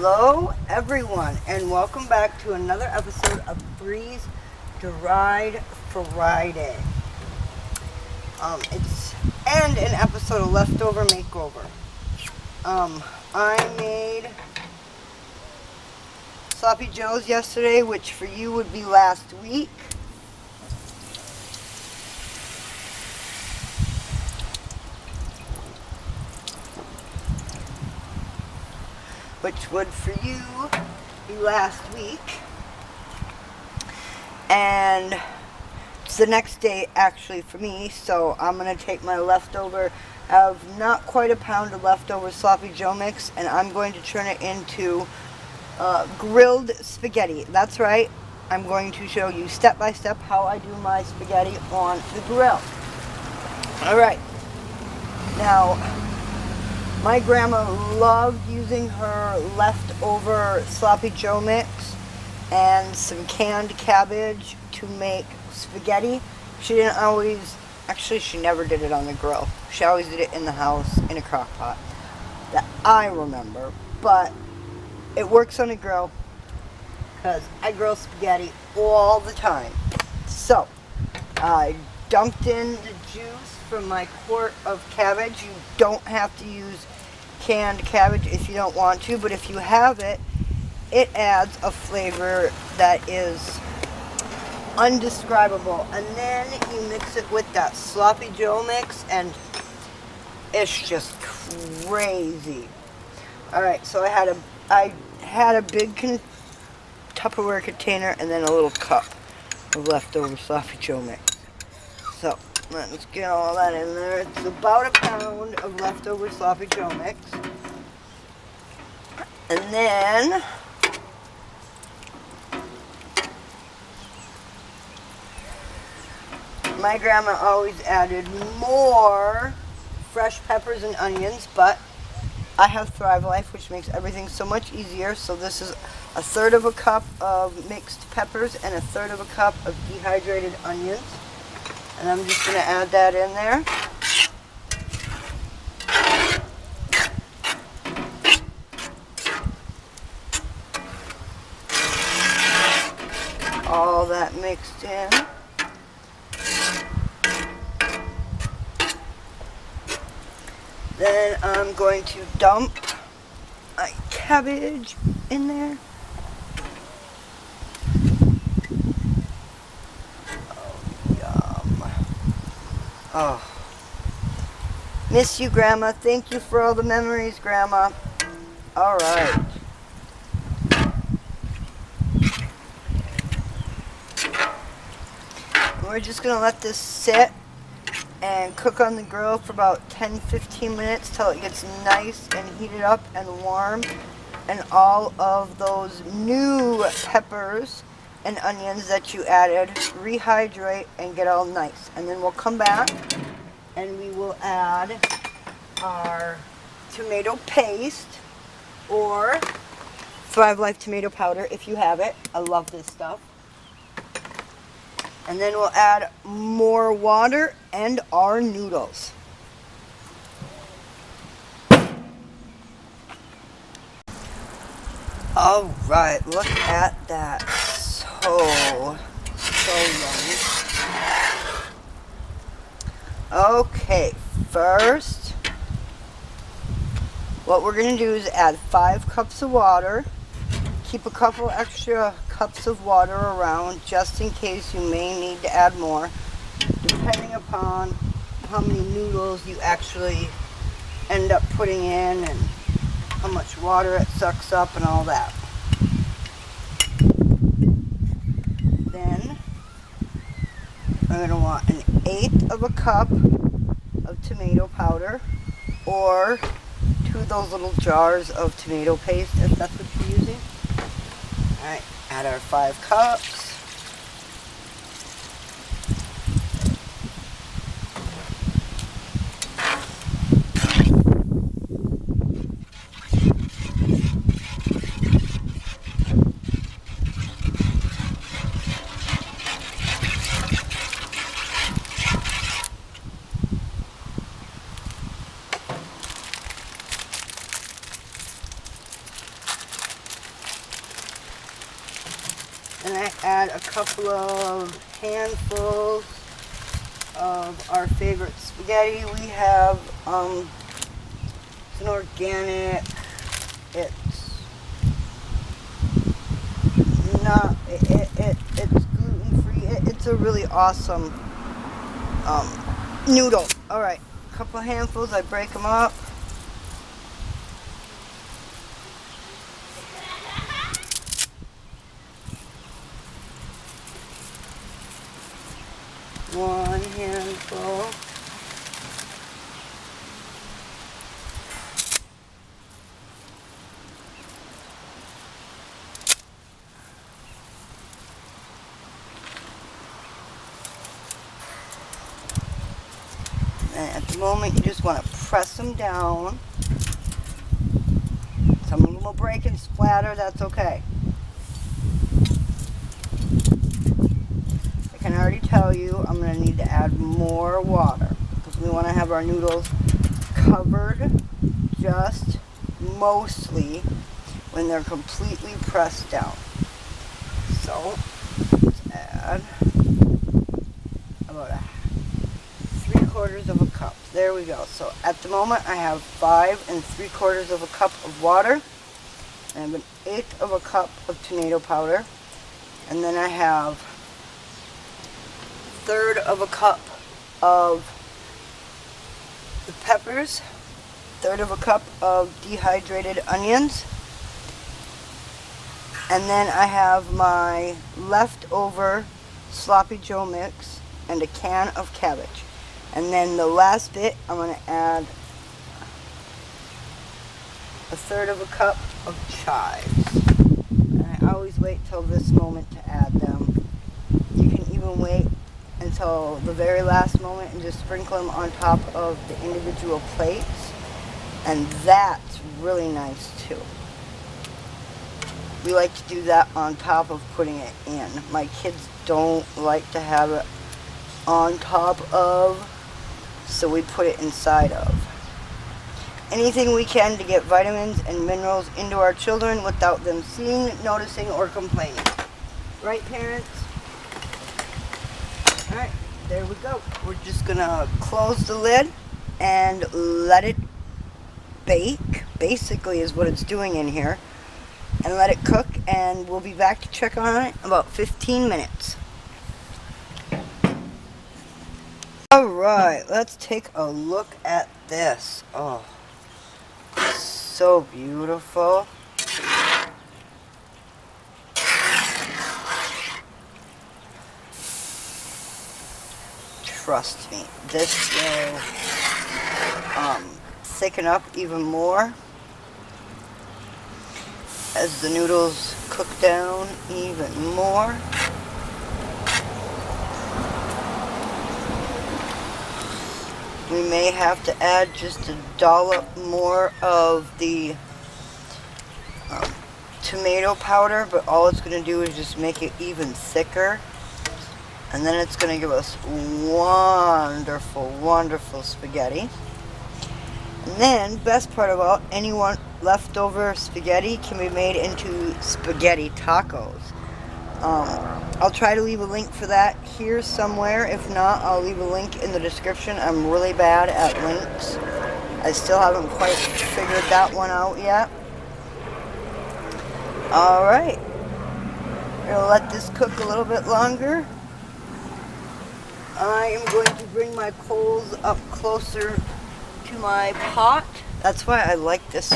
Hello everyone and welcome back to another episode of Freeze-Dried Friday. And an episode of Leftover Makeover. I made Sloppy Joes yesterday, which for you would be last week. Which would for you be last week. And it's the next day actually for me, so I'm going to take my leftover, I have not quite a pound of leftover Sloppy Joe mix, and I'm going to turn it into grilled spaghetti. That's right, I'm going to show you step by step how I do my spaghetti on the grill. Alright, now my grandma loved using her leftover Sloppy Joe mix and some canned cabbage to make spaghetti. She didn't always, actually she never did it on the grill. She always did it in the house in a crock pot that I remember. But it works on a grill because I grill spaghetti all the time. So I dumped in the juice from my quart of cabbage. You don't have to use canned cabbage if you don't want to, but if you have it, it adds a flavor that is undescribable. And then you mix it with that Sloppy Joe mix and it's just crazy. Alright, so I had a big Tupperware container and then a little cup of leftover Sloppy Joe mix. So let's get all that in there. It's about a pound of leftover Sloppy Joe mix. And then my grandma always added more fresh peppers and onions, but I have Thrive Life, which makes everything so much easier. So this is 1/3 of a cup of mixed peppers and 1/3 of a cup of dehydrated onions. And I'm just going to add that in there. All that mixed in. Then I'm going to dump my cabbage in there. Oh, miss you, Grandma. Thank you for all the memories, Grandma. All right. We're just going to let this sit and cook on the grill for about 10-15 minutes till it gets nice and heated up and warm. And all of those new peppers and onions that you added rehydrate and get all nice. And then we'll come back and we will add our tomato paste or Thrive Life tomato powder if you have it. I love this stuff. And then we'll add more water and our noodles. All right, look at that. So yummy. Okay, first, what we're going to do is add 5 cups of water. Keep a couple extra cups of water around just in case you may need to add more, depending upon how many noodles you actually end up putting in and how much water it sucks up and all that. Then I'm going to want 1/8 of a cup of tomato powder or 2 of those little jars of tomato paste if that's what you're using. Alright, add our 5 cups. And I add a couple of handfuls of our favorite spaghetti. We have, it's an organic, it's not, it's gluten-free. It's a really awesome noodle. Alright, a couple of handfuls, I break them up. One handful. And at the moment, you just want to press them down. Some of them will break and splatter, that's okay. I can already tell you I'm going to need to add more water because we want to have our noodles covered just mostly when they're completely pressed down. So let's add about 3/4 of a cup. There we go. So at the moment I have 5 3/4 of a cup of water. I have 1/8 of a cup of tomato powder. And then I have 1/3 of a cup of the peppers. 1/3 of a cup of dehydrated onions. And then I have my leftover sloppy Joe mix and a can of cabbage. And then the last bit, I'm going to add 1/3 of a cup of chives. And I always wait till this moment to add them. You can even wait until the very last moment and just sprinkle them on top of the individual plates. And that's really nice too. We like to do that on top of putting it in. My kids don't like to have it on top of, so we put it inside of. Anything we can to get vitamins and minerals into our children without them seeing, noticing, or complaining. Right, parents? Alright, there we go. We're just gonna close the lid and let it bake, basically is what it's doing in here. And let it cook, and we'll be back to check on it in about 15 minutes. Alright, let's take a look at this. Oh, so beautiful. Trust me, this will thicken up even more as the noodles cook down even more. We may have to add just a dollop more of the tomato powder, but all it's going to do is just make it even thicker. And then it's going to give us wonderful, wonderful spaghetti. And then, best part about any leftover spaghetti can be made into spaghetti tacos. I'll try to leave a link for that here somewhere. If not, I'll leave a link in the description. I'm really bad at links. I still haven't quite figured that one out yet. Alright. We're going to let this cook a little bit longer. I am going to bring my coals up closer to my pot. That's why I like this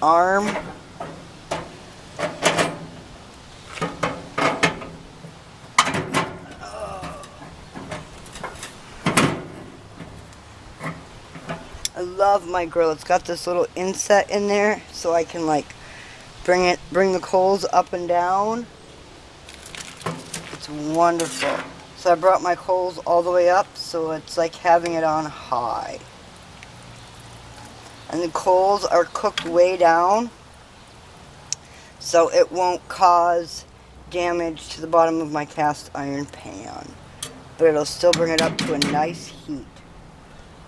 arm. I love my grill. It's got this little inset in there so I can like bring the coals up and down. It's wonderful. So I brought my coals all the way up so it's like having it on high. And the coals are cooked way down so it won't cause damage to the bottom of my cast iron pan. But it'll still bring it up to a nice heat.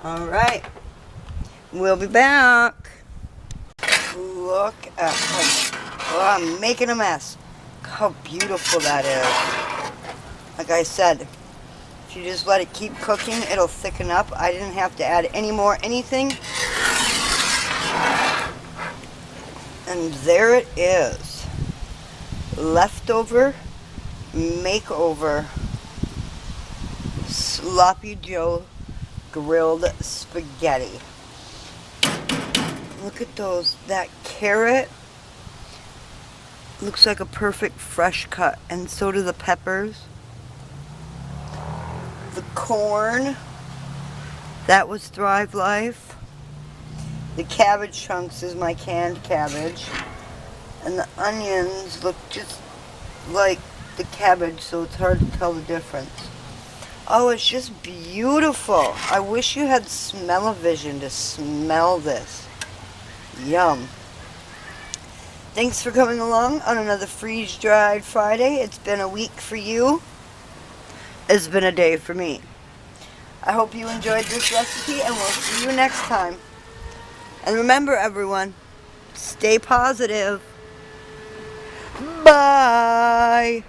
Alright. We'll be back. Look at, oh, I'm making a mess. how beautiful that is. Like I said, if you just let it keep cooking, it'll thicken up. I didn't have to add any more anything. And there it is. Leftover Makeover Sloppy Joe grilled spaghetti. Look at those. That carrot looks like a perfect fresh cut, and so do the peppers. The corn, that was Thrive Life. The cabbage chunks is my canned cabbage. And the onions look just like the cabbage, so it's hard to tell the difference. Oh, it's just beautiful. I wish you had smell-o-vision to smell this. Yum. Thanks for coming along on another Freeze-Dried Friday. It's been a week for you. It's been a day for me. I hope you enjoyed this recipe, and we'll see you next time. And remember, everyone, stay positive. Bye.